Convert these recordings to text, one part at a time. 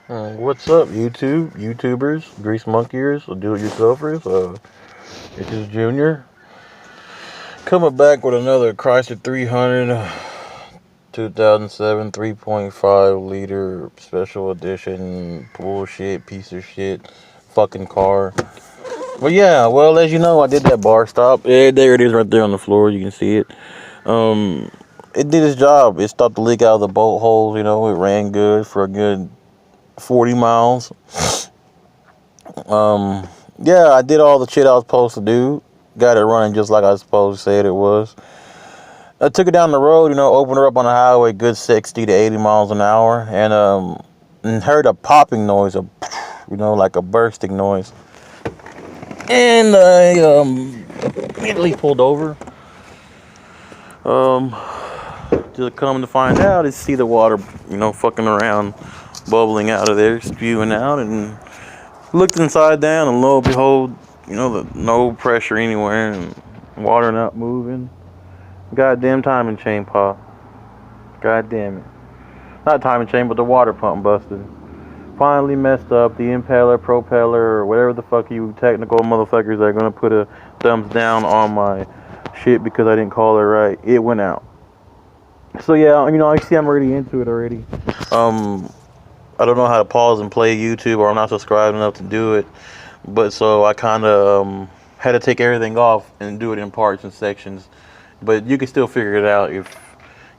What's up, YouTubers, grease monkeyers, or do-it-yourselfers? It's just Junior coming back with another Chrysler 300, 2007 3.5 liter special edition bullshit piece of shit fucking car. But yeah, well, as you know, I did that bar stop. Yeah, there it is, right there on the floor. You can see it. Um, it did its job. It stopped the leak out of the bolt holes. It ran good for a good 40 miles. Um, yeah, I did all the shit I was supposed to do. Got it running just like I was supposed to say it was. I took it down the road, opened her up on the highway, good 60 to 80 miles an hour, and heard a popping noise, like a bursting noise. And I immediately pulled over. Just come to find out, is see the water, fucking around, bubbling out of there, spewing out, and looked inside down, and lo and behold, no pressure anywhere, and water not moving. Goddamn timing chain pop. God damn it. Not timing chain, but the water pump busted. Finally messed up. The impeller, propeller, or whatever the fuck you technical motherfuckers are gonna put a thumbs down on my shit because I didn't call it right. It went out. So yeah, I see I'm already into it already. I don't know how to pause and play YouTube, or I'm not subscribed enough to do it. But so I kind of had to take everything off and do it in parts and sections. But you can still figure it out if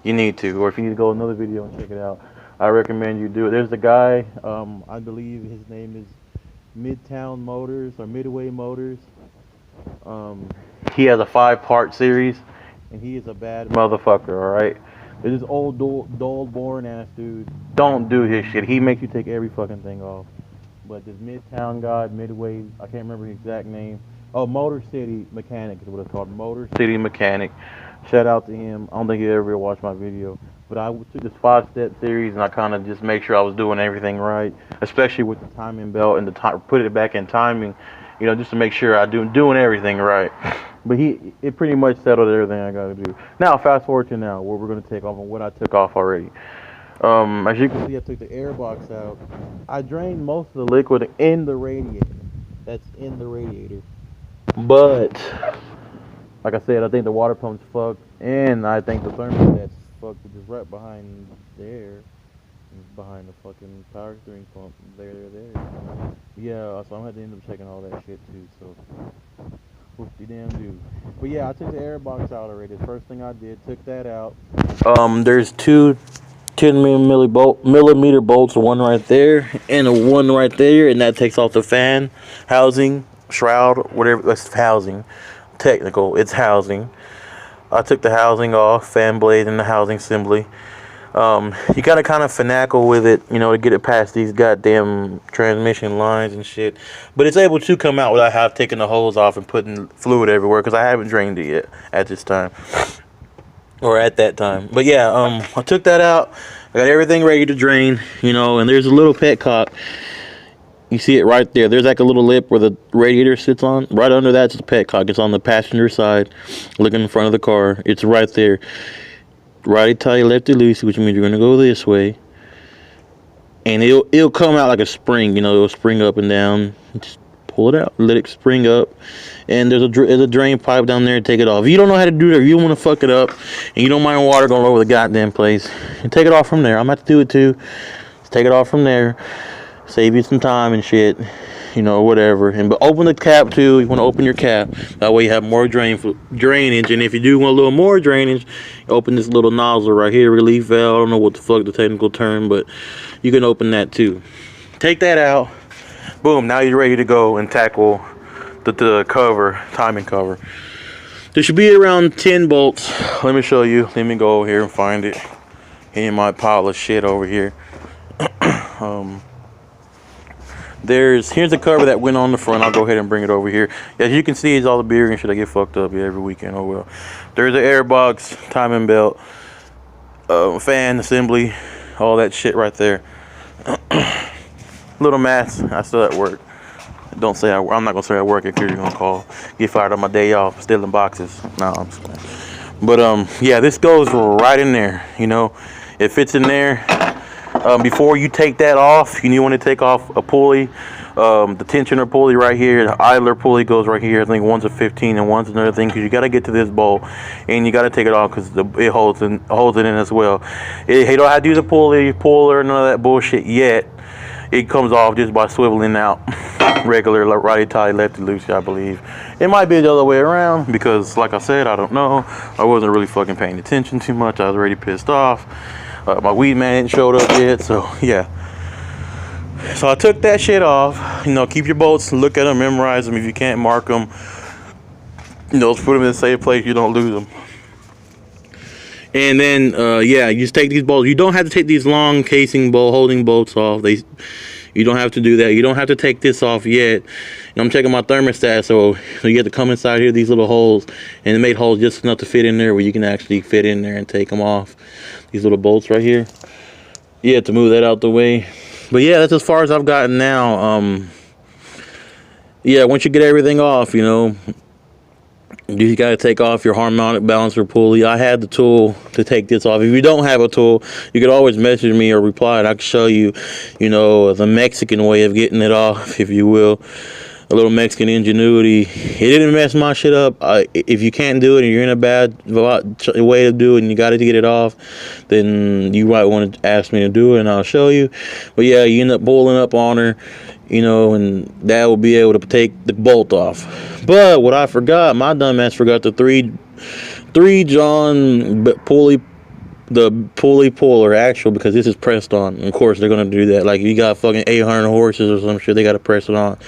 you need to, or if you need to go another video and check it out. I recommend you do it. There's a guy, I believe his name is Midtown Motors or Midway Motors. He has a 5-part series, and he is a bad motherfucker. All right. This old dull-born ass dude. Don't do his shit. He makes you take every fucking thing off. But this Midtown guy, Midway, I can't remember his exact name. Oh, Motor City Mechanic is what it's called. Motor City Mechanic. Shout out to him. I don't think he ever watched my video. But I took this 5-step series, and I kind of just make sure I was doing everything right, especially with the timing belt and put it back in timing, just to make sure I doing everything right. But it pretty much settled everything I got to do. Now, fast forward to now, what we're going to take off and what I took off already. As you can see, I took the air box out. I drained most of the liquid in the radiator. That's in the radiator. But, like I said, I think the water pump's fucked, and I think the thermostat's fucked, which is right behind there. Behind the fucking power steering pump. There. Yeah, so I'm going to end up checking all that shit too, so whoop-de-damn do. But yeah, I took the air box out already. The first thing I did, took that out. There's two 10 millimeter bolts, one right there and one right there, and that takes off the fan housing, shroud, whatever. That's housing. Technical, it's housing. I took the housing off, fan blade and the housing assembly. You gotta kind of finagle with it, to get it past these goddamn transmission lines and shit. But it's able to come out without taking the hose off and putting fluid everywhere, because I haven't drained it yet at this time. Or at that time. But yeah, I took that out. I got everything ready to drain, and there's a little petcock. You see it right there. There's like a little lip where the radiator sits on. Right under that's the petcock. It's on the passenger side, looking in front of the car. It's right there. Righty tighty, lefty loosey, which means you're gonna go this way, and it'll come out like a spring. It'll spring up and down. Just pull it out, let it spring up, and there's a drain pipe down there. Take it off. If you don't know how to do that, if you don't want to fuck it up, and you don't mind water going over the goddamn place, you take it off from there. I'm about to do it too. Just take it off from there. Save you some time and shit. Whatever. But open the cap too. You want to open your cap. That way you have more drainage. And if you do want a little more drainage, open this little nozzle right here, relief valve. I don't know what the fuck the technical term, but you can open that too. Take that out. Boom. Now you're ready to go and tackle the cover, timing cover. There should be around 10 bolts. Let me show you. Let me go over here and find it in my pile of shit over here. Here's the cover that went on the front. I'll go ahead and bring it over here. As you can see, it's all the beer and shit. I get fucked up every weekend. Oh well. There's the air box, timing belt, fan assembly, all that shit right there. Little mats. I still at work. Don't say I'm not gonna say I work if you're gonna call. Get fired on my day off, stealing boxes. No, I'm just kidding. But yeah, this goes right in there. It fits in there. Before you take that off, you want to take off a pulley. The tensioner pulley right here, the idler pulley goes right here. I think one's a 15 and one's another thing, because you got to get to this bolt and you got to take it off because it holds it in as well. You don't have to use a puller, none of that bullshit yet. It comes off just by swiveling out. Regular righty tight, lefty loosey, I believe. It might be the other way around because, like I said, I don't know. I wasn't really fucking paying attention too much. I was already pissed off. My weed man hadn't showed up yet, so yeah. So I took that shit off. You know, keep your bolts, look at them, memorize them. If you can't, mark them. You know, put them in a safe place. You don't lose them. And then, yeah, you just take these bolts. You don't have to take these long casing bolt holding bolts off. You don't have to do that. You don't have to take this off yet. And I'm checking my thermostat, so you have to come inside here, these little holes, and it made holes just enough to fit in there where you can actually fit in there and take them off. These little bolts right here. Yeah, to move that out the way. But yeah, that's as far as I've gotten now. Yeah, once you get everything off, you know, you got to take off your harmonic balancer pulley. I had the tool to take this off. If you don't have a tool, you could always message me or reply, and I can show you, you know, the Mexican way of getting it off, if you will. A little Mexican ingenuity. It didn't mess my shit up. If you can't do it and you're in a bad way to do it and you got to get it off, then you might want to ask me to do it and I'll show you. But yeah, you end up pulling up on her, you know, and that will be able to take the bolt off. But what I forgot, my dumbass forgot the three John pulley. The pulley puller actual, because this is pressed on. Of course they're gonna do that. Like if you got fucking 800 horses or some shit, they gotta press it on.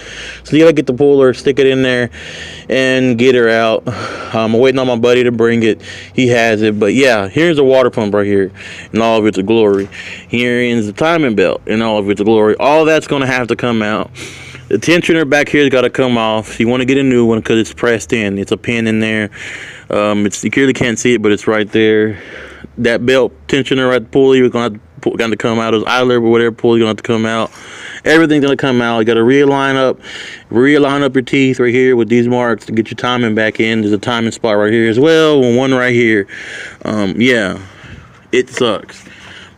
So you gotta get the puller, stick it in there, and get her out. I'm waiting on my buddy to bring it. He has it. But yeah, here's the water pump right here in all of its glory. Here is the timing belt in all of its glory. All that's gonna have to come out. The tensioner back here has got to come off. You want to get a new one because it's pressed in. It's a pin in there. You clearly can't see it, but it's right there. That belt tensioner right, the pulley, we're going to come out. Those idler or whatever pulley, going to have to come out. Everything's going to come out. You got to realign up your teeth right here with these marks to get your timing back in. There's a timing spot right here as well, and one right here. Yeah, it sucks.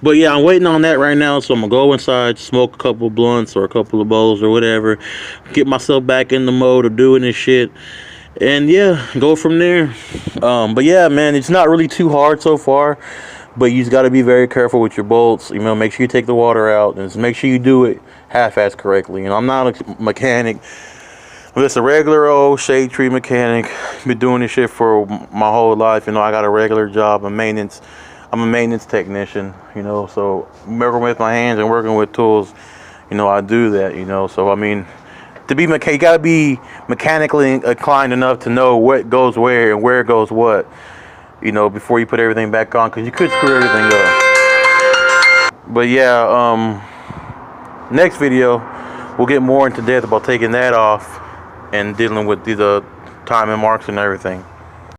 But yeah, I'm waiting on that right now, so I'm going to go inside, smoke a couple of blunts or a couple of bowls or whatever, get myself back in the mode of doing this shit, and yeah, go from there. But yeah, man, it's not really too hard so far, but you just got to be very careful with your bolts. You know, make sure you take the water out, and just make sure you do it half-assed correctly. You know, I'm not a mechanic. I'm just a regular old shade tree mechanic. Been doing this shit for my whole life. You know, I got a regular job, I'm a maintenance technician, you know, so working with my hands and working with tools, you know, I do that, you know. So I mean, to be you gotta be mechanically inclined enough to know what goes where and where goes what, you know, before you put everything back on, because you could screw everything up. But yeah, next video we'll get more into depth about taking that off and dealing with the timing marks and everything.